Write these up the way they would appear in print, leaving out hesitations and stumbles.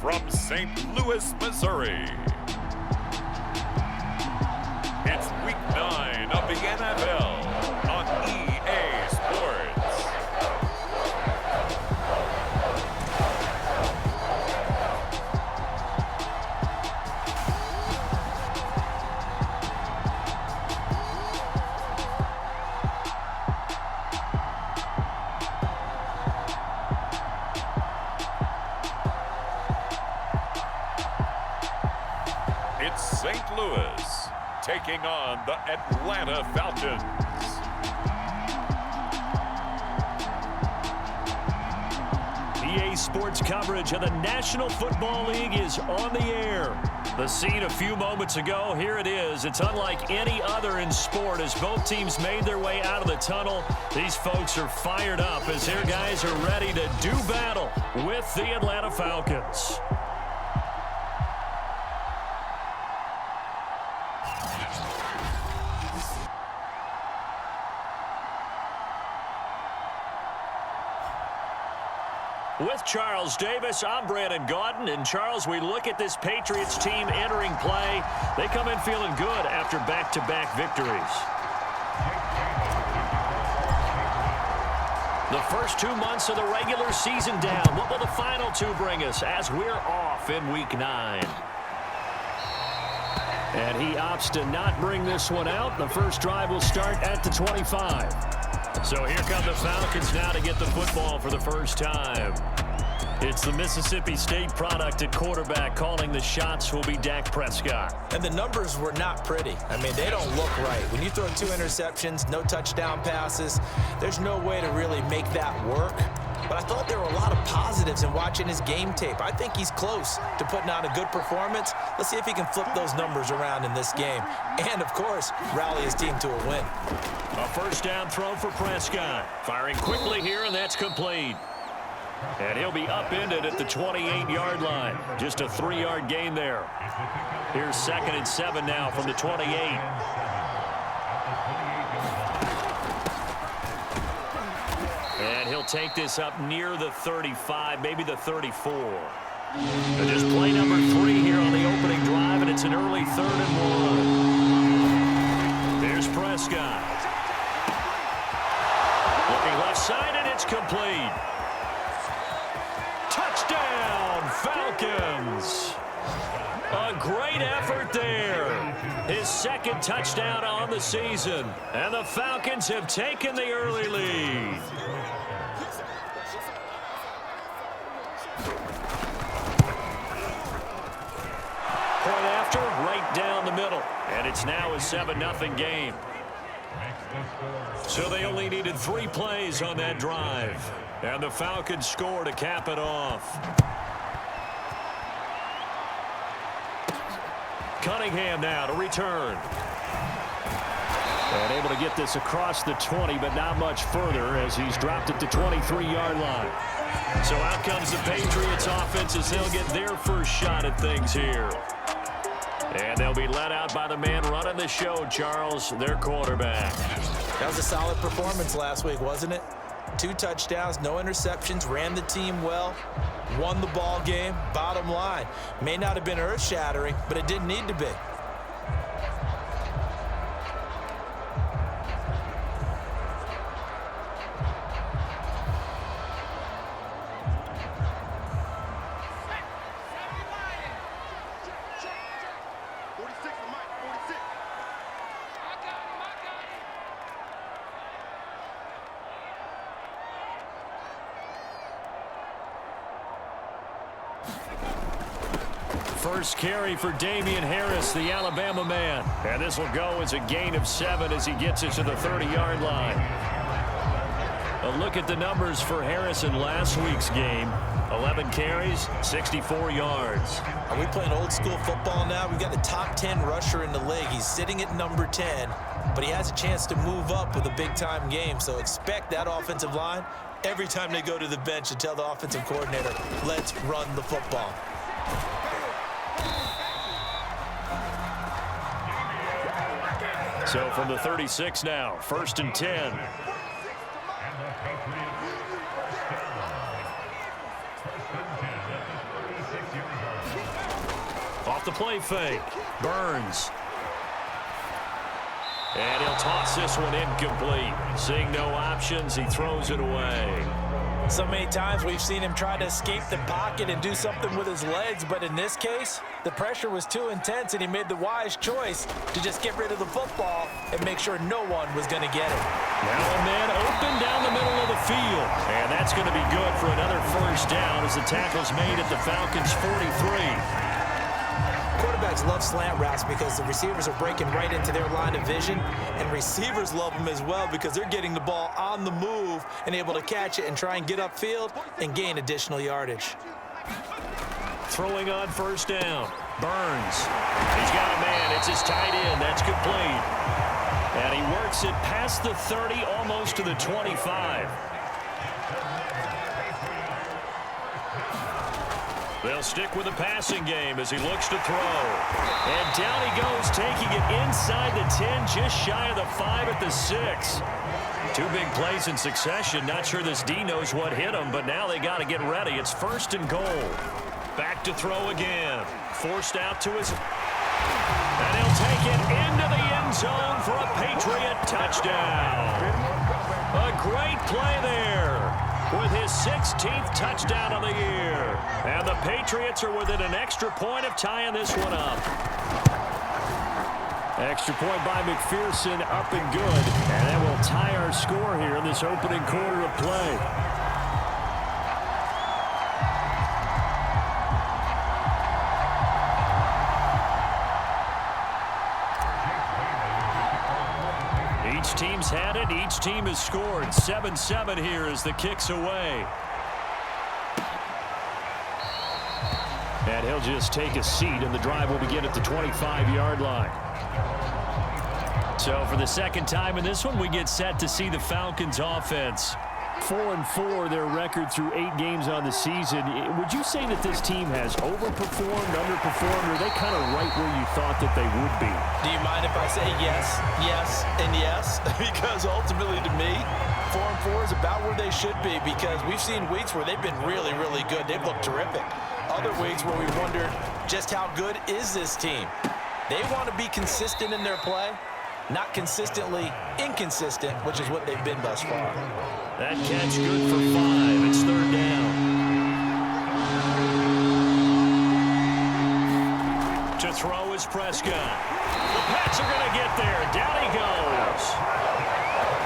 from St. Louis, Missouri. It's Week 9 of the NFL on EA Sports. It's St. Louis taking on the Atlanta Falcons. EA Sports coverage of the National Football League is on the air. The scene a few moments ago, here it is. It's unlike any other in sport as both teams made their way out of the tunnel. These folks are fired up as their guys are ready to do battle with the Atlanta Falcons. With Charles Davis, I'm Brandon Gaudin. And Charles, we look at this Patriots team entering play. They come in feeling good after back-to-back victories. The first 2 months of the regular season down. What will the final two bring us as we're off in Week 9? And he opts to not bring this one out. The first drive will start at the 25. So here come the Falcons now to get the football for the first time. It's the Mississippi State product at quarterback. Calling the shots will be Dak Prescott. And the numbers were not pretty. I mean, they don't look right. When you throw 2 interceptions, no touchdown passes, there's no way to really make that work. But I thought there were a lot of positives in watching his game tape. I think he's close to putting out a good performance. Let's see if he can flip those numbers around in this game. And, of course, rally his team to a win. A first down throw for Prescott. Firing quickly here, and that's complete. And he'll be upended at the 28-yard line. Just a 3-yard gain there. Here's 2nd and 7 now from the 28. And he'll take this up near the 35, maybe the 34. And just play number 3 here on the opening drive, and it's an early 3rd and 1. There's Prescott. Looking left side, and it's complete. Touchdown, Falcons. A great effort there. His 2nd touchdown on the season. And the Falcons have taken the early lead. Point after, right down the middle. And it's now a 7-0 game. So they only needed 3 plays on that drive. And the Falcons score to cap it off. Cunningham now to return. And able to get this across the 20, but not much further as he's dropped it to 23-yard line. So out comes the Patriots offense as they'll get their first shot at things here. And they'll be let out by the man running the show, Charles, their quarterback. That was a solid performance last week, wasn't it? 2 touchdowns, no interceptions, ran the team well, won the ball game. Bottom line, may not have been earth-shattering, but it didn't need to be. First carry for Damian Harris, the Alabama man. And this will go as a gain of 7 as he gets it to the 30-yard line. A look at the numbers for Harris in last week's game. 11 carries, 64 yards. Are we playing old school football now? We've got the top 10 rusher in the league. He's sitting at number 10, but he has a chance to move up with a big-time game. So expect that offensive line every time they go to the bench to tell the offensive coordinator, let's run the football. So from the 36 now, 1st and 10. the play fake. Burns. And he'll toss this one incomplete. Seeing no options, he throws it away. So many times we've seen him try to escape the pocket and do something with his legs, but in this case, the pressure was too intense and he made the wise choice to just get rid of the football and make sure no one was going to get it. Now a man open down the middle of the field. And that's going to be good for another first down as the tackle's made at the Falcons' 43. Quarterbacks love slant routes because the receivers are breaking right into their line of vision, and receivers love them as well because they're getting the ball on the move and able to catch it and try and get upfield and gain additional yardage. Throwing on first down. Burns. He's got a man. It's his tight end. That's complete. And he works it past the 30, almost to the 25. They'll stick with the passing game as he looks to throw. And down he goes, taking it inside the 10, just shy of the 5 at the 6. Two big plays in succession. Not sure this D knows what hit him, but now they got to get ready. It's 1st and goal. Back to throw again. Forced out to his... And he'll take it into the end zone for a Patriot touchdown. A great play there with his 16th touchdown of the year. And the Patriots are within an extra point of tying this one up. Extra point by McPherson, up and good. And that will tie our score here in this opening quarter of play. Each team's had it. Each team has scored. 7-7 here as the kick's away. And he'll just take a seat, and the drive will begin at the 25-yard line. So for the second time in this one, we get set to see the Falcons offense. 4-4 their record through 8 games on the season. Would you say that this team has overperformed, underperformed, or are they kind of right where you thought that they would be? Do you mind if I say yes, yes, and yes? Because ultimately to me, 4-4 is about where they should be, because we've seen weeks where they've been really, really good. They've looked terrific. Other weeks where we wondered just how good is this team. They want to be consistent in their play, not consistently inconsistent, which is what they've been thus far. That catch good for 5. It's 3rd down. To throw is Prescott. The Pats are going to get there. Down he goes.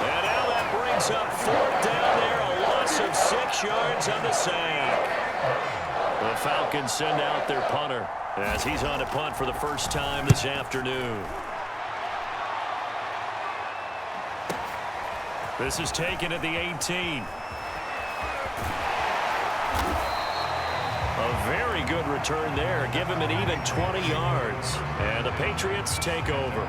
And now that brings up 4th down there. A loss of 6 yards on the sack. The Falcons send out their punter as he's on a punt for the first time this afternoon. This is taken at the 18. A very good return there. Give him an even 20 yards. And the Patriots take over.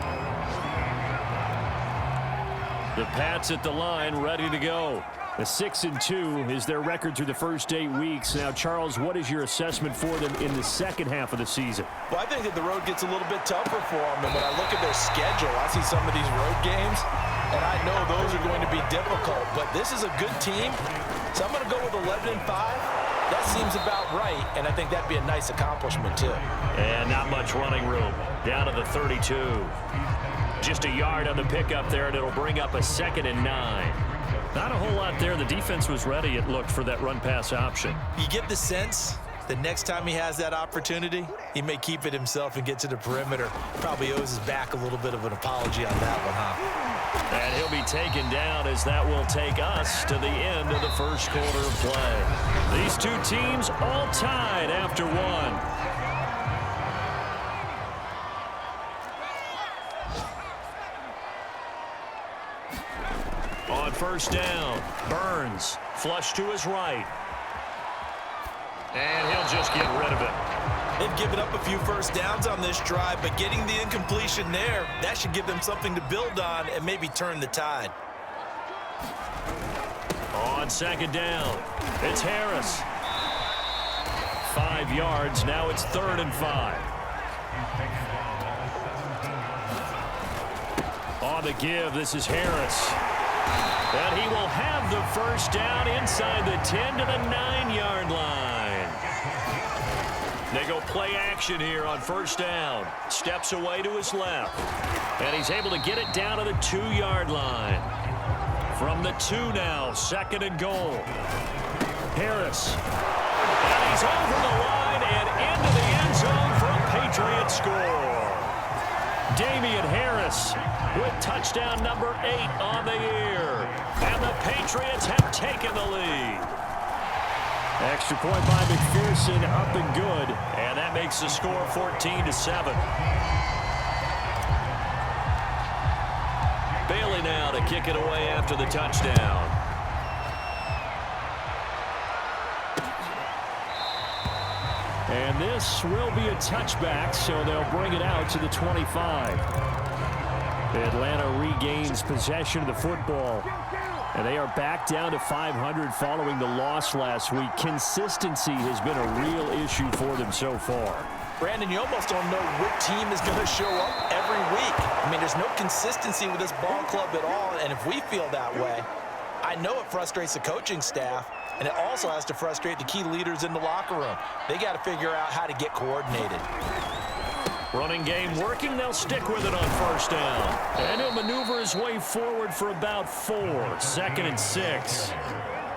The Pats at the line, ready to go. A 6-2 is their record through the first 8 weeks. Now, Charles, what is your assessment for them in the second half of the season? Well, I think that the road gets a little bit tougher for them. And when I look at their schedule, I see some of these road games, and I know those are going to be difficult. But this is a good team, so I'm going to go with 11-5. That seems about right, and I think that'd be a nice accomplishment, too. And not much running room. Down to the 32. Just a yard on the pickup there, and it'll bring up a 2nd and 9. Not a whole lot there. The defense was ready, it looked, for that run-pass option. You get the sense that next time he has that opportunity, he may keep it himself and get to the perimeter. Probably owes his back a little bit of an apology on that one, huh? And he'll be taken down as that will take us to the end of the first quarter of play. These two teams all tied after one. On first down, Burns, flush to his right. And he'll just get rid of it. They've given up a few first downs on this drive, but getting the incompletion there, that should give them something to build on and maybe turn the tide. On second down, it's Harris. 5 yards, now it's 3rd and 5. On the give, this is Harris. And he will have the first down inside the 10 to the 9-yard line. They go play action here on first down. Steps away to his left. And he's able to get it down to the 2-yard line. From the 2 now, 2nd and goal. Harris. And he's over the line and into the end zone for a Patriots score. Damian Harris with touchdown number 8 on the year. And the Patriots have taken the lead. Extra point by McPherson, up and good. And that makes the score 14-7. Bailey now to kick it away after the touchdown. And this will be a touchback, so they'll bring it out to the 25. Atlanta regains possession of the football. And they are back down to 500 following the loss last week. Consistency has been a real issue for them so far. Brandon, you almost don't know what team is going to show up every week. I mean, there's no consistency with this ball club at all, and if we feel that way, I know it frustrates the coaching staff, and it also has to frustrate the key leaders in the locker room. They got to figure out how to get coordinated. Running game working. They'll stick with it on first down. And he'll maneuver his way forward for about 4. 2nd and 6.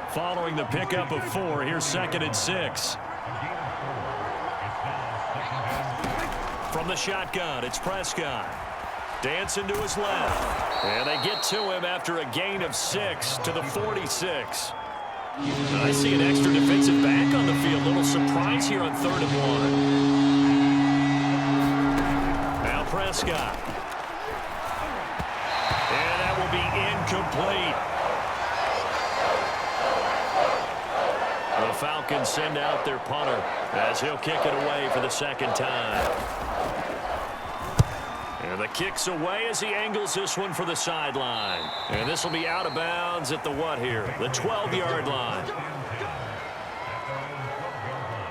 Following the pickup of 4, here's 2nd and 6. From the shotgun, it's Prescott. Dancing to his left. And they get to him after a gain of 6 to the 46. I see an extra defensive back on the field. Little surprise here on 3rd and 1. Prescott. And that will be incomplete. The Falcons send out their punter as he'll kick it away for the 2nd time. And the kick's away as he angles this one for the sideline. And this will be out of bounds at the what here? The 12-yard line.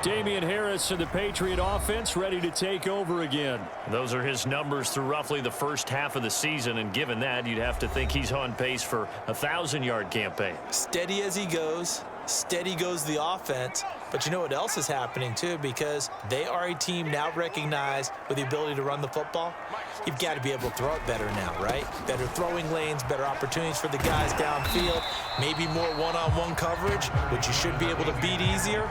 Damian Harris and the Patriot offense ready to take over again. Those are his numbers through roughly the first half of the season, and given that, you'd have to think he's on pace for a 1,000-yard campaign. Steady as he goes. Steady goes the offense. But you know what else is happening, too, because they are a team now recognized with the ability to run the football. You've got to be able to throw it better now, right? Better throwing lanes, better opportunities for the guys downfield, maybe more one-on-one coverage, which you should be able to beat easier.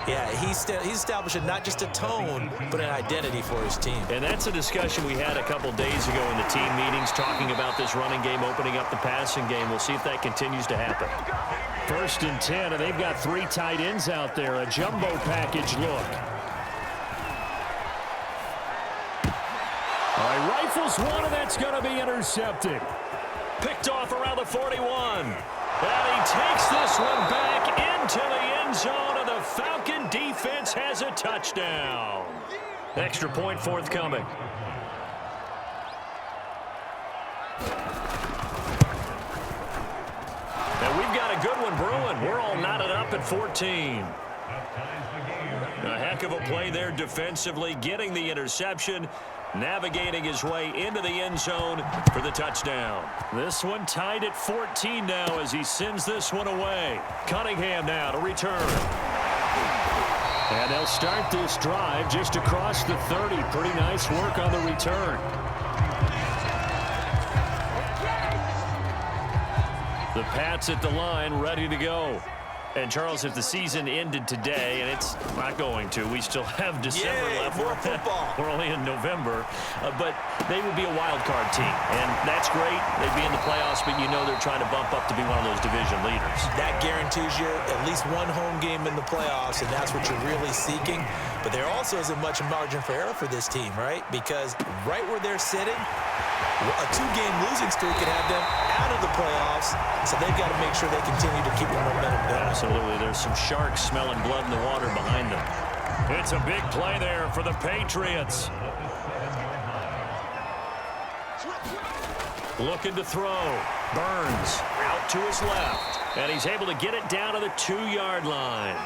Yeah, he's establishing not just a tone, but an identity for his team. And that's a discussion we had a couple days ago in the team meetings, talking about this running game, opening up the passing game. We'll see if that continues to happen. 1st and 10, and they've got 3 tight ends out there. A jumbo package look. All right, rifles one, and that's going to be intercepted. Picked off around the 41. And he takes this one back into the end zone, and the Falcon defense has a touchdown. Extra point forthcoming. And we've got a good one brewing. We're all knotted up at 14. A heck of a play there defensively, getting the interception, navigating his way into the end zone for the touchdown. This one tied at 14 now as he sends this one away. Cunningham now to return. And they'll start this drive just across the 30. Pretty nice work on the return. The Pats at the line, ready to go. And, Charles, if the season ended today, and it's not going to, we still have December left. More football. We're only in November. But they would be a wild card team. And that's great. They'd be in the playoffs, but you know they're trying to bump up to be one of those division leaders. That guarantees you at least one home game in the playoffs, and that's what you're really seeking. But there also isn't much margin for error for this team, right? Because right where they're sitting, a 2-game losing streak could have them out of the playoffs, so they've got to make sure they continue to keep the momentum going. Absolutely. There's some sharks smelling blood in the water behind them. It's a big play there for the Patriots. Looking to throw. Burns out to his left. And he's able to get it down to the 2-yard line.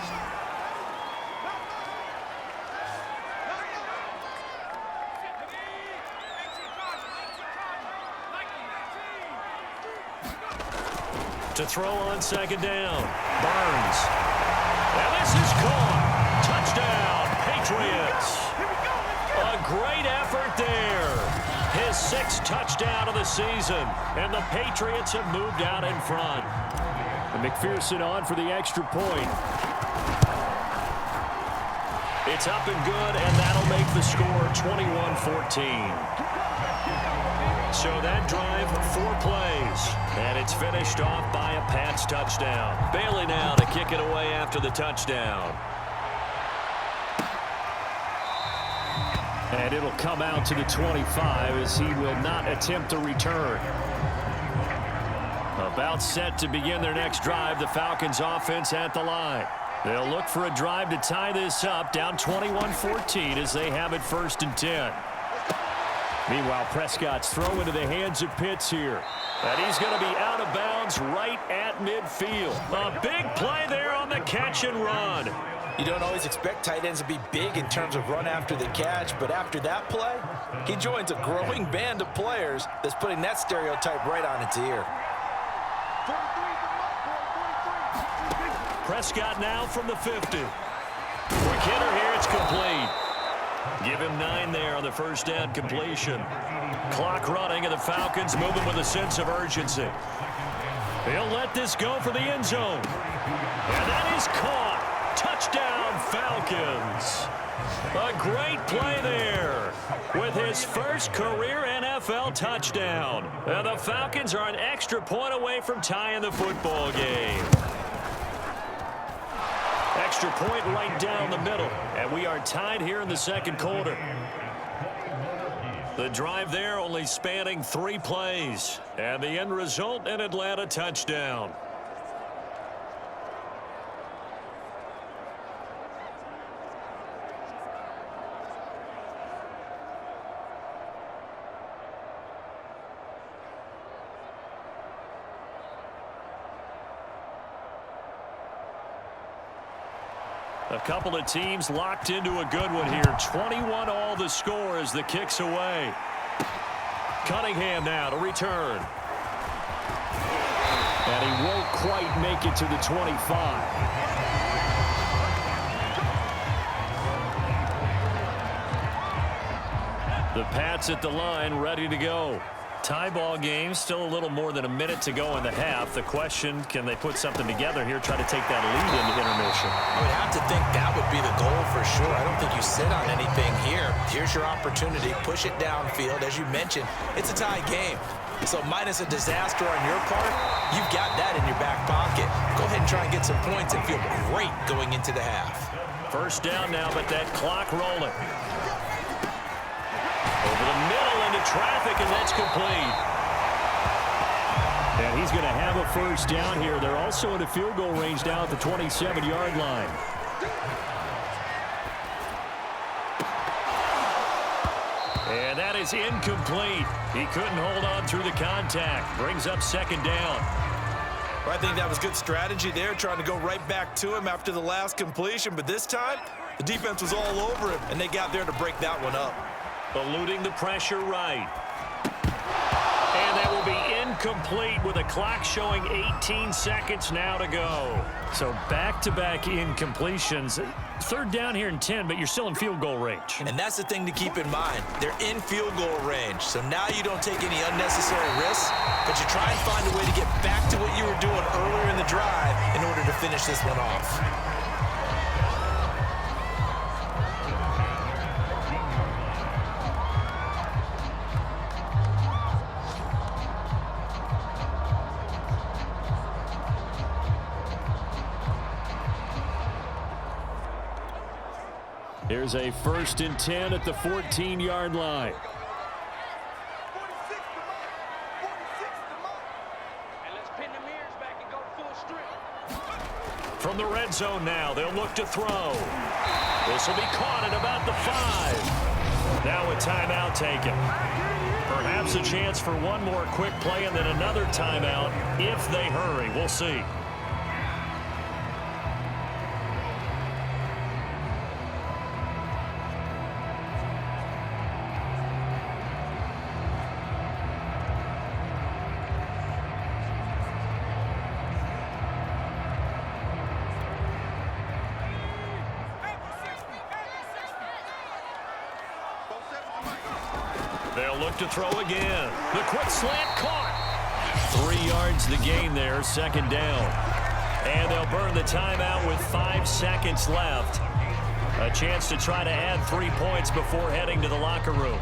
To throw on 2nd down. Burns. And this is caught. Touchdown, Patriots. Falcons. A great effort there. His 6th touchdown of the season, and the Patriots have moved out in front. And McPherson on for the extra point. It's up and good, and that'll make the score 21-14. So that drive, 4 plays, and it's finished off by a Pats touchdown. Bailey now to kick it away after the touchdown. And it'll come out to the 25 as he will not attempt to return. About set to begin their next drive, the Falcons offense at the line. They'll look for a drive to tie this up, down 21-14 as they have it 1st and 10. Meanwhile, Prescott's throw into the hands of Pitts here. And he's going to be out of bounds right at midfield. A big play there on the catch and run. You don't always expect tight ends to be big in terms of run after the catch, but after that play, he joins a growing band of players that's putting that stereotype right on its ear. Prescott now from the 50. Quick hitter here, it's complete. Give him 9 there on the first down completion. Clock running, and the Falcons moving with a sense of urgency. He'll let this go for the end zone. And that is caught. Touchdown, Falcons. A great play there with his first career NFL touchdown. And the Falcons are an extra point away from tying the football game. Extra point right down the middle, and we are tied here in the 2nd quarter. The drive there only spanning 3 plays, and the end result, an Atlanta touchdown. A couple of teams locked into a good one here. 21 all the score as the kick's away. Cunningham now to return. And he won't quite make it to the 25. The Pats at the line, ready to go. Tie ball game, still a little more than a minute to go in the half. The question, can they put something together here, try to take that lead into intermission? I would have to think that would be the goal for sure. I don't think you sit on anything here. Here's your opportunity. Push it downfield. As you mentioned, it's a tie game. So minus a disaster on your part, you've got that in your back pocket. Go ahead and try and get some points and feel great going into the half. First down now, but that clock rolling. Over the middle into traffic, and that's complete. And he's going to have a first down here. They're also in a field goal range now at the 27-yard line. And that is incomplete. He couldn't hold on through the contact. Brings up 2nd down. Well, I think that was good strategy there, trying to go right back to him after the last completion. But this time, the defense was all over him, and they got there to break that one up. Eluding the pressure right. And that will be incomplete with a clock showing 18 seconds now to go. So back-to-back incompletions. 3rd down here and 10, but you're still in field goal range. And that's the thing to keep in mind. They're in field goal range. So now you don't take any unnecessary risks, but you try and find a way to get back to what you were doing earlier in the drive in order to finish this one off. Here's a 1st and 10 at the 14-yard line. From the red zone now, they'll look to throw. This will be caught at about the 5. Now a timeout taken. Perhaps a chance for one more quick play and then another timeout if they hurry. We'll see. They'll look to throw again. The quick slant caught. 3 yards the gain there, second down. And they'll burn the timeout with 5 seconds left. A chance to try to add 3 points before heading to the locker room.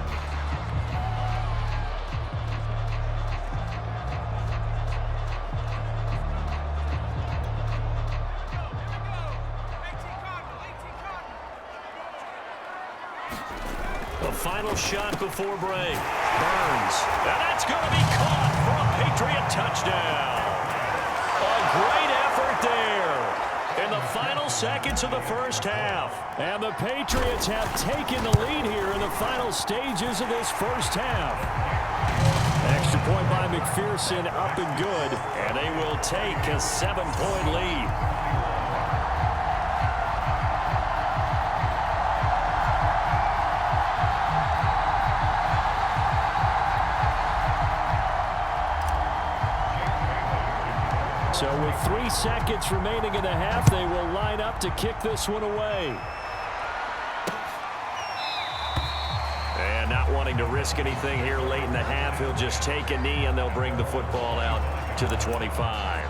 The final shot before break. Burns. And that's going to be caught for a Patriot touchdown. A great effort there in the final seconds of the first half. And the Patriots have taken the lead here in the final stages of this first half. Extra point by McPherson, up and good. And they will take a 7-point lead. So with 3 seconds remaining in the half, they will line up to kick this one away. And not wanting to risk anything here late in the half, he'll just take a knee and they'll bring the football out to the 25.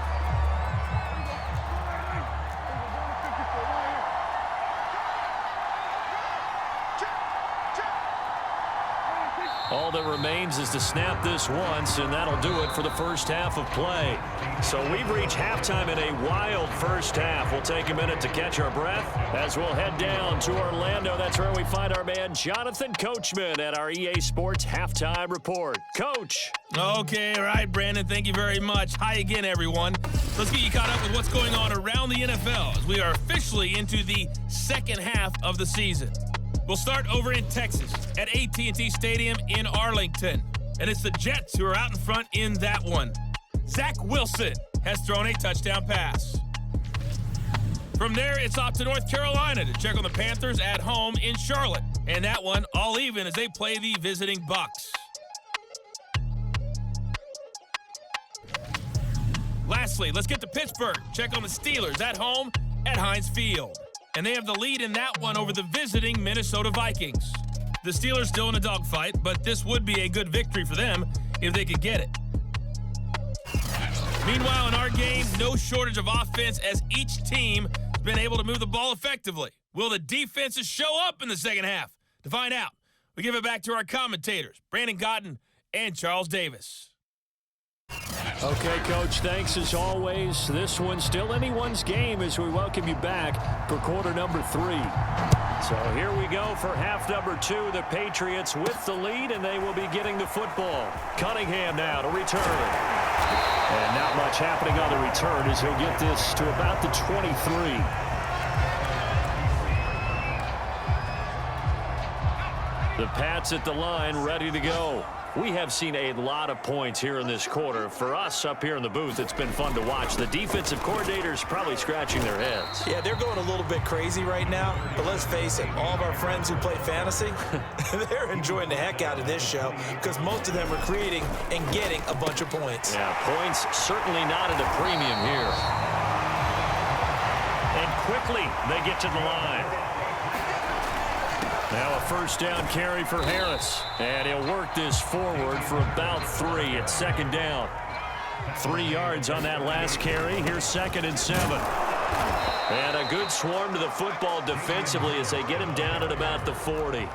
All that remains is to snap this once, and that'll do it for the first half of play. So we've reached halftime in a wild first half. We'll take a minute to catch our breath as we'll head down to Orlando. That's where we find our man Jonathan Coachman at our EA Sports Halftime Report. Coach. Okay, all right, Brandon, thank you very much. Hi again, everyone. Let's get you caught up with what's going on around the NFL as we are officially into the second half of the season. We'll start over in Texas at AT&T Stadium in Arlington. And it's the Jets who are out in front in that one. Zach Wilson has thrown a touchdown pass. From there, it's off to North Carolina to check on the Panthers at home in Charlotte. And that one all even as they play the visiting Bucs. Lastly, let's get to Pittsburgh. Check on the Steelers at home at Heinz Field. And they have the lead in that one over the visiting Minnesota Vikings. The Steelers still in a dogfight, but this would be a good victory for them if they could get it. Meanwhile, in our game, no shortage of offense as each team has been able to move the ball effectively. Will the defenses show up in the second half? To find out, we give it back to our commentators, Brandon Cotton and Charles Davis. Okay, Coach, thanks as always. This one's still anyone's game as we welcome you back for quarter number 3. So here we go for half number 2. The Patriots with the lead, and they will be getting the football. Cunningham now to return. And not much happening on the return as he'll get this to about the 23. The Pats at the line, ready to go. We have seen a lot of points here in this quarter. For us up here in the booth, it's been fun to watch. The defensive coordinators probably scratching their heads. Yeah, they're going a little bit crazy right now. But let's face it, all of our friends who play fantasy, they're enjoying the heck out of this show because most of them are creating and getting a bunch of points. Yeah, points certainly not at a premium here. And quickly, they get to the line. Now a first down carry for Harris. And he'll work this forward for about 3. It's second down. 3 yards on that last carry. Here's 2nd and 7. And a good swarm to the football defensively as they get him down at about the 40.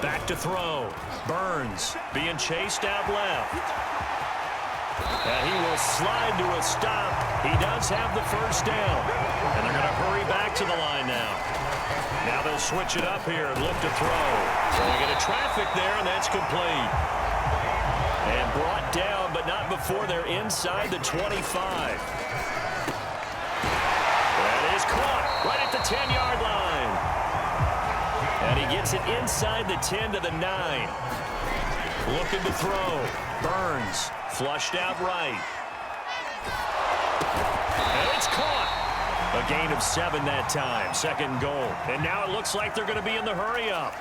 Back to throw. Burns being chased out left. And he will slide to a stop. He does have the first down. And they're going to hurry back to the line now. Now they'll switch it up here and look to throw. So they get a traffic there, and that's complete. And brought down, but not before they're inside the 25. That is caught right at the 10-yard line. And he gets it inside the 10 to the 9. Looking to throw. Burns flushed out right. And it's caught. A gain of 7 that time. Second goal. And now it looks like they're going to be in the hurry-up.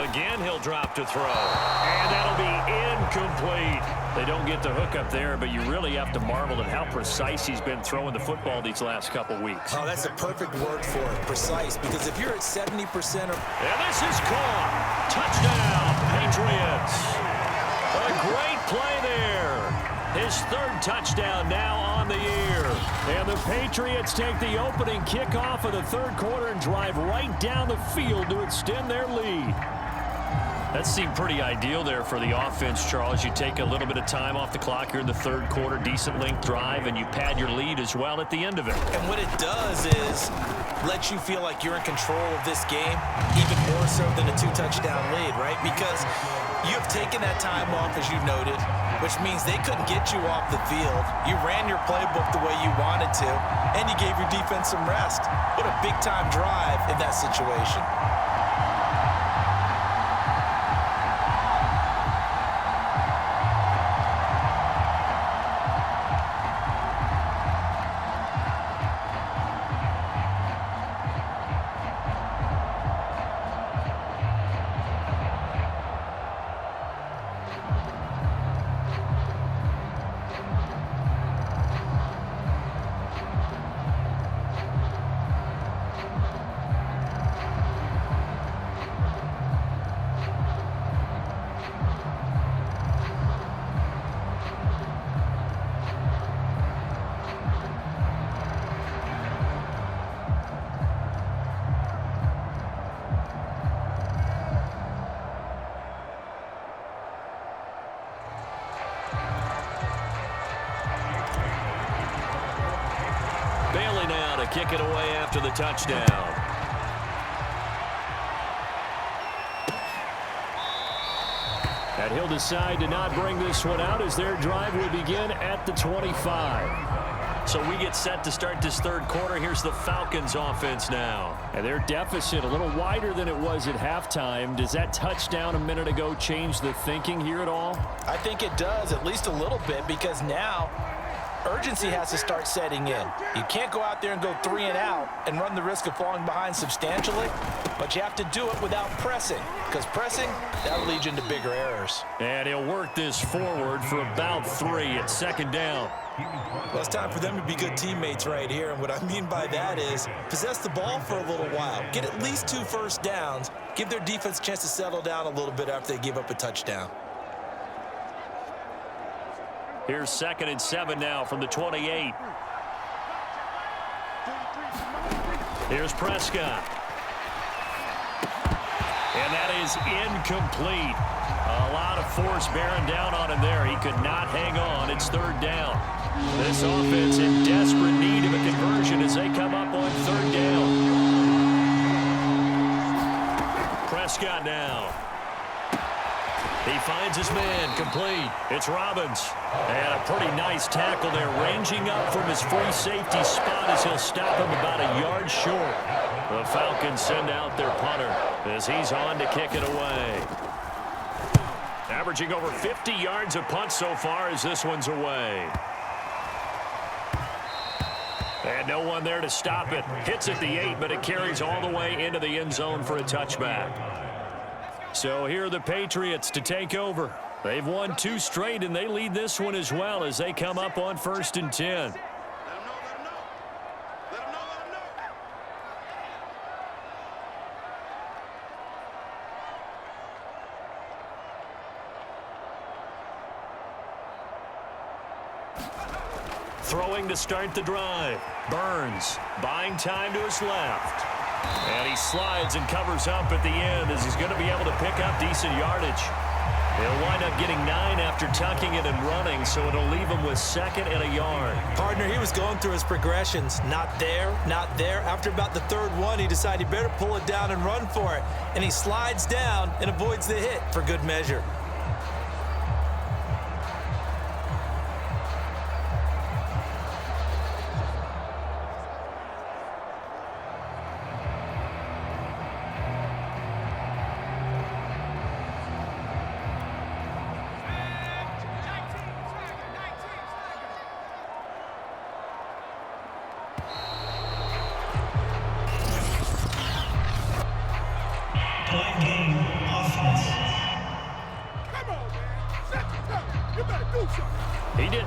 Again, he'll drop to throw. And that'll be incomplete. They don't get the hook up there, but you really have to marvel at how precise he's been throwing the football these last couple weeks. Oh, that's a perfect word for it, precise, because if you're at 70% of... And this is caught. Touchdown, Patriots. A great play there. His third touchdown now on the year. And the Patriots take the opening kickoff of the third quarter and drive right down the field to extend their lead. That seemed pretty ideal there for the offense, Charles. You take a little bit of time off the clock here in the third quarter, decent length drive, and you pad your lead as well at the end of it. And what it does is let you feel like you're in control of this game, even more so than a 2-touchdown lead, right? Because you have taken that time off, as you noted, which means they couldn't get you off the field. You ran your playbook the way you wanted to, and you gave your defense some rest. What a big-time drive in that situation. Bailey now to kick it away after the touchdown. And he'll decide to not bring this one out as their drive will begin at the 25. So we get set to start this third quarter. Here's the Falcons offense now. And their deficit a little wider than it was at halftime. Does that touchdown a minute ago change the thinking here at all? I think it does, at least a little bit, because now urgency has to start setting in. You can't go out there and go 3 and out and run the risk of falling behind substantially, but you have to do it without pressing, because pressing, that'll lead you into bigger errors. And he'll work this forward for about 3 at second down. Well, it's time for them to be good teammates right here, and what I mean by that is possess the ball for a little while, get at least 2 first downs, give their defense a chance to settle down a little bit after they give up a touchdown. Here's 2nd and 7 now from the 28. Here's Prescott. And that is incomplete. A lot of force bearing down on him there. He could not hang on. It's 3rd down. This offense in desperate need of a conversion as they come up on 3rd down. Prescott now. He finds his man, complete. It's Robbins. And a pretty nice tackle there, ranging up from his free safety spot as he'll stop him about a yard short. The Falcons send out their punter as he's on to kick it away. Averaging over 50 yards a punt so far as this one's away. And no one there to stop it. Hits at the 8, but it carries all the way into the end zone for a touchback. So here are the Patriots to take over. They've won 2 straight, and they lead this one as well as they come up on 1st and 10. Throwing to start the drive. Burns buying time to his left. And he slides and covers up at the end as he's going to be able to pick up decent yardage. He'll wind up getting 9 after tucking it and running, so it'll leave him with 2nd and a yard. Partner, he was going through his progressions. Not there, not there. After about the 3rd one, he decided he better pull it down and run for it. And he slides down and avoids the hit for good measure.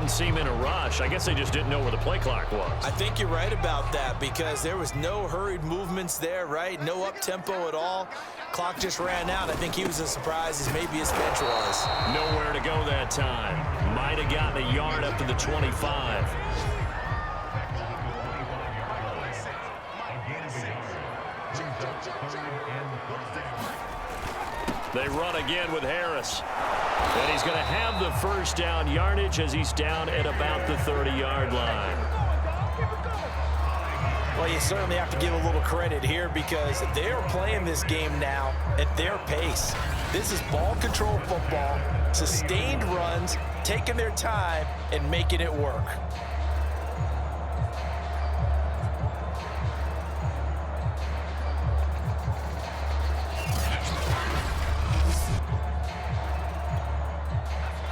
didn't seem in a rush. I guess they just didn't know where the play clock was. I think you're right about that because there was no hurried movements there, right? No up-tempo at all. Clock just ran out. I think he was as surprised as maybe his bench was. Nowhere to go that time. Might have gotten a yard up to the 25. They run again with Harris. And he's going to have the first down yardage as he's down at about the 30-yard line. Well, you certainly have to give a little credit here because they're playing this game now at their pace. This is ball control football, sustained runs, taking their time and making it work.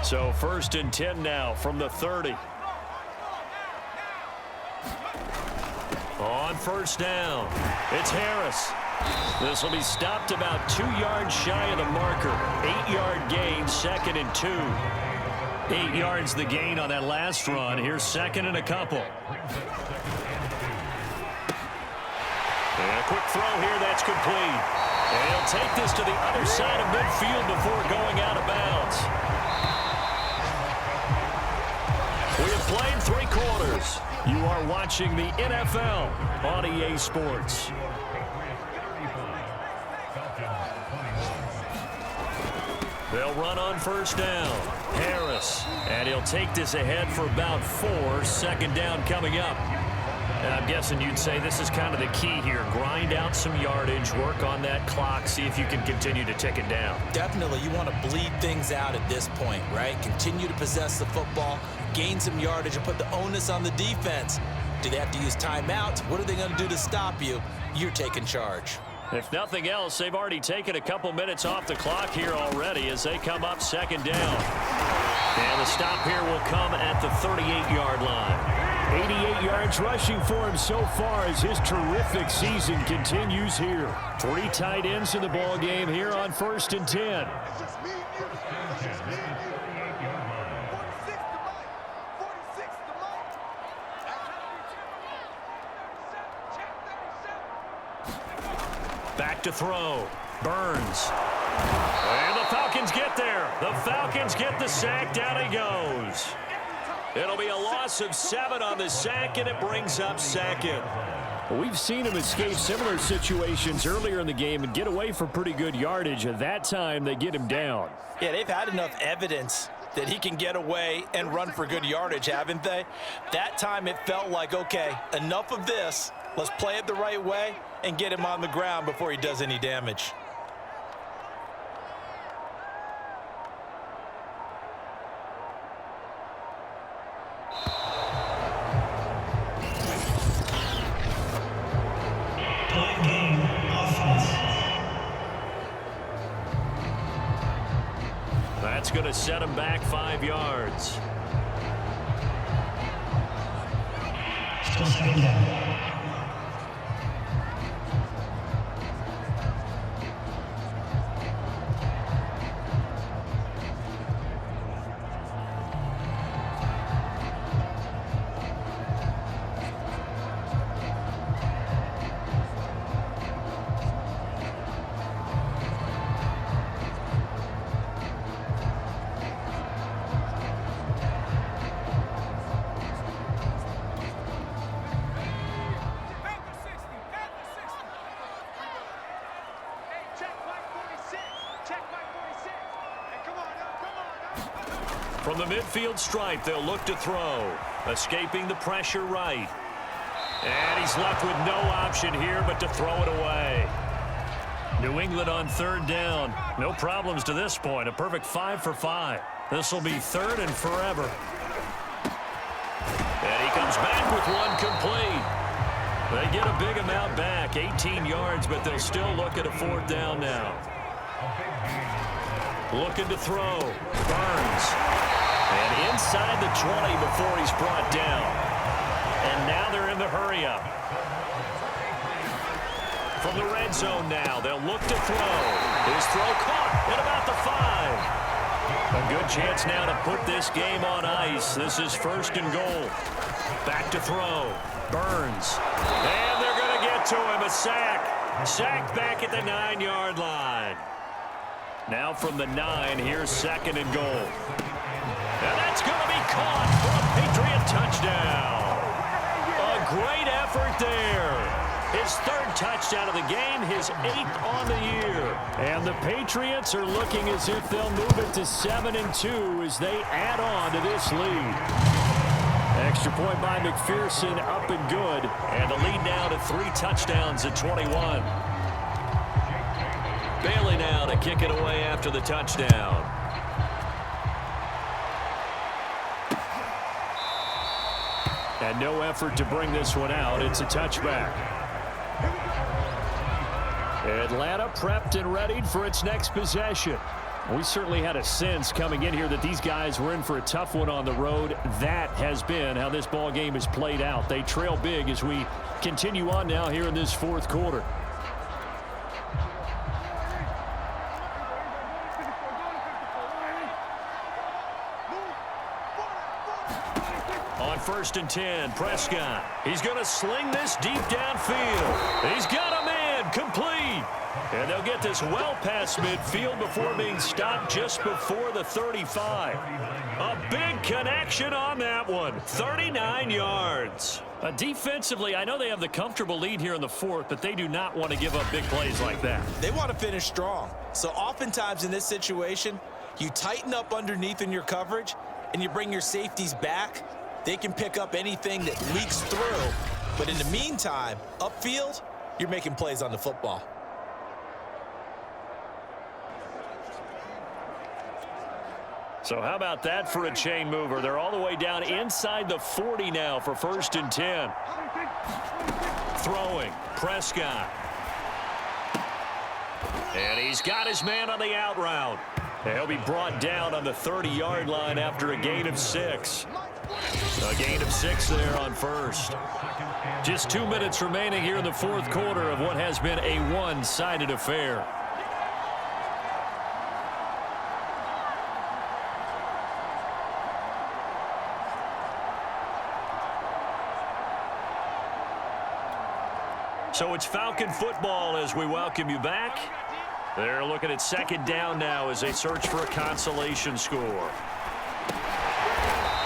So 1st and 10 now from the 30. On first down, it's Harris. This will be stopped about 2 yards shy of the marker. 8-yard gain, 2nd and 2. 8 yards the gain on that last run. Here's 2nd and a couple. And a quick throw here that's complete. And he'll take this to the other side of midfield before going out of bounds. We have played 3 quarters. You are watching the NFL on EA Sports. They'll run on first down. Harris. And he'll take this ahead for about 4. 2nd down coming up. And I'm guessing you'd say this is kind of the key here. Grind out some yardage, work on that clock, see if you can continue to tick it down. Definitely, you want to bleed things out at this point, right? Continue to possess the football, gain some yardage, and put the onus on the defense. Do they have to use timeouts? What are they going to do to stop you? You're taking charge. If nothing else, they've already taken a couple minutes off the clock here already as they come up 2nd down. And the stop here will come at the 38-yard line. 88 yards rushing for him so far as his terrific season continues here. 3 tight ends in the ball game here on 1st and 10. Back to throw. Burns. And the Falcons get there. The Falcons get the sack. Down he goes. It'll be a loss of 7 on the sack, and it brings up 2nd. We've seen him escape similar situations earlier in the game and get away for pretty good yardage. At that time, they get him down. Yeah, they've had enough evidence that he can get away and run for good yardage, haven't they? That time it felt like, okay, enough of this. Let's play it the right way and get him on the ground before he does any damage. That's going to set him back 5 yards. Still 2nd down. From the midfield stripe, they'll look to throw. Escaping the pressure right. And he's left with no option here but to throw it away. New England on 3rd down. No problems to this point. A perfect 5 for 5. This will be 3rd and forever. And he comes back with one complete. They get a big amount back, 18 yards, but they'll still look at a 4th down now. Looking to throw. Burns. And inside the 20 before he's brought down. And now they're in the hurry-up. From the red zone now, they'll look to throw. His throw caught at about the 5. A good chance now to put this game on ice. This is 1st and goal. Back to throw. Burns. And they're going to get to him. A sack. Sack back at the 9-yard line. Now from the 9, here's 2nd and goal. And that's going to be caught for a Patriot touchdown. A great effort there. His 3rd touchdown of the game, his 8th on the year. And the Patriots are looking as if they'll move it to 7-2 as they add on to this lead. Extra point by McPherson, up and good. And the lead now to 3 touchdowns at 21. Bailey now to kick it away after the touchdown. And no effort to bring this one out. It's a touchback. Atlanta prepped and readied for its next possession. We certainly had a sense coming in here that these guys were in for a tough one on the road. That has been how this ball game has played out. They trail big as we continue on now here in this 4th quarter. On 1st and 10, Prescott. He's going to sling this deep downfield. He's got a man complete. And they'll get this well past midfield before being stopped just before the 35. A big connection on that one. 39 yards. Defensively, I know they have the comfortable lead here in the 4th, but they do not want to give up big plays like that. They want to finish strong. So oftentimes in this situation, you tighten up underneath in your coverage, and you bring your safeties back. They can pick up anything that leaks through. But in the meantime, upfield, you're making plays on the football. So how about that for a chain mover? They're all the way down inside the 40 now for 1st and 10. Throwing. Prescott. And he's got his man on the out route. He'll be brought down on the 30-yard line after a gain of 6. A gain of 6 there on 1st. Just 2 minutes remaining here in the 4th quarter of what has been a one-sided affair. So it's Falcon football as we welcome you back. They're looking at 2nd down now as they search for a consolation score.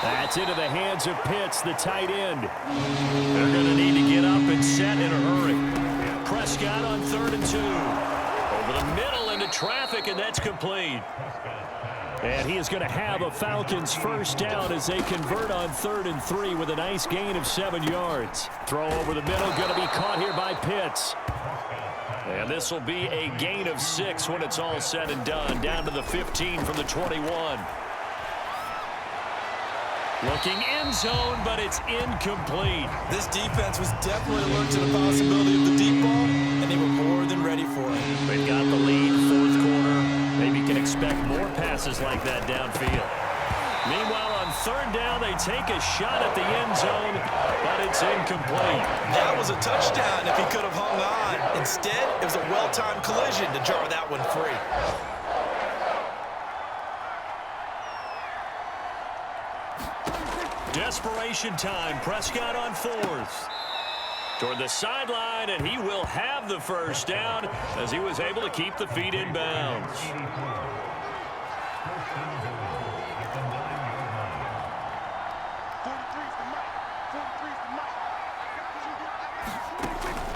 That's into the hands of Pitts, the tight end. They're going to need to get up and set in a hurry. Prescott on 3rd and 2. Over the middle into traffic, and that's complete. And he is going to have a Falcons 1st down as they convert on 3rd and 3 with a nice gain of 7 yards. Throw over the middle, going to be caught here by Pitts. And this will be a gain of 6 when it's all said and done. Down to the 15 from the 21. Looking end zone, but it's incomplete. This defense was definitely alert to the possibility of the deep ball, and they were more than ready for it. They've got the lead, 4th quarter. Maybe can expect more passes like that downfield. Meanwhile, on 3rd down, they take a shot at the end zone, but it's incomplete. That was a touchdown if he could have hung on. Instead, it was a well-timed collision to jar that one free. Desperation time. Prescott on 4th. Toward the sideline, and he will have the 1st down as he was able to keep the feet in bounds.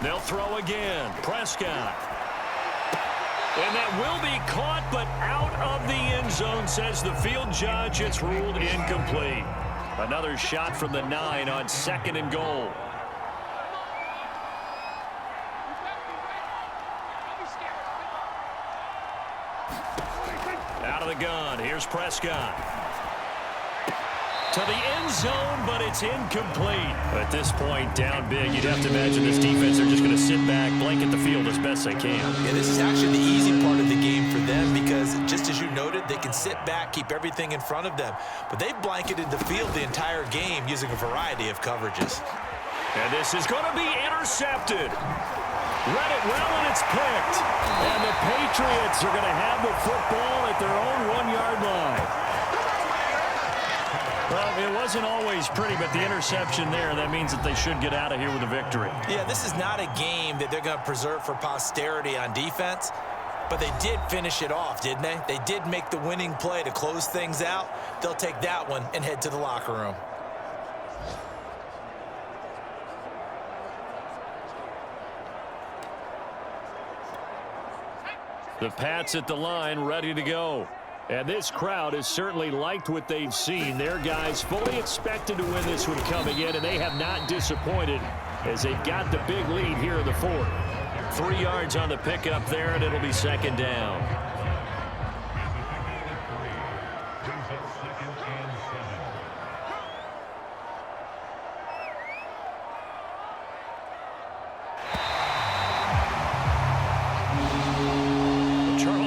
They'll throw again. Prescott. And that will be caught, but out of the end zone, says the field judge. It's ruled incomplete. Another shot from the 9 on 2nd and goal. Out of the gun. Here's Prescott. To the end zone, but it's incomplete. At this point, down big, you'd have to imagine this defense are just going to sit back, blanket the field as best they can. Yeah, this is actually the easy part of the game for them because, just as you noted, they can sit back, keep everything in front of them. But they've blanketed the field the entire game using a variety of coverages. And this is going to be intercepted. Read it well, and it's picked. And the Patriots are going to have the football at their own 1-yard line. Well, it wasn't always pretty, but the interception there, that means that they should get out of here with a victory. Yeah, this is not a game that they're going to preserve for posterity on defense, but they did finish it off, didn't they? They did make the winning play to close things out. They'll take that one and head to the locker room. The Pats at the line, ready to go. And this crowd has certainly liked what they've seen. Their guys fully expected to win this one coming in, and they have not disappointed as they've got the big lead here in the fourth. 3 yards on the pickup there, and it'll be second down.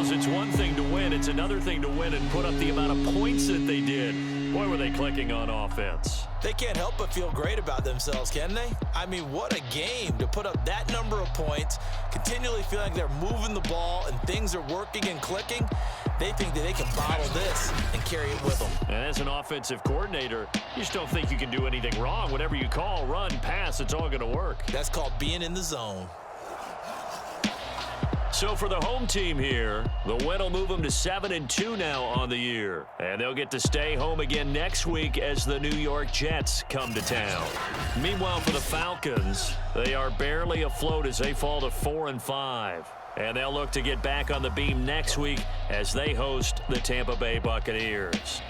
It's one thing to win. It's another thing to win and put up the amount of points that they did. Boy, were they clicking on offense. They can't help but feel great about themselves, can they? I mean, what a game to put up that number of points, continually feeling like they're moving the ball and things are working and clicking. They think that they can bottle this and carry it with them. And as an offensive coordinator, you just don't think you can do anything wrong. Whatever you call, run, pass, it's all going to work. That's called being in the zone. So for the home team here, the win will move them to 7-2 now on the year. And they'll get to stay home again next week as the New York Jets come to town. Meanwhile, for the Falcons, they are barely afloat as they fall to 4-5. And they'll look to get back on the beam next week as they host the Tampa Bay Buccaneers.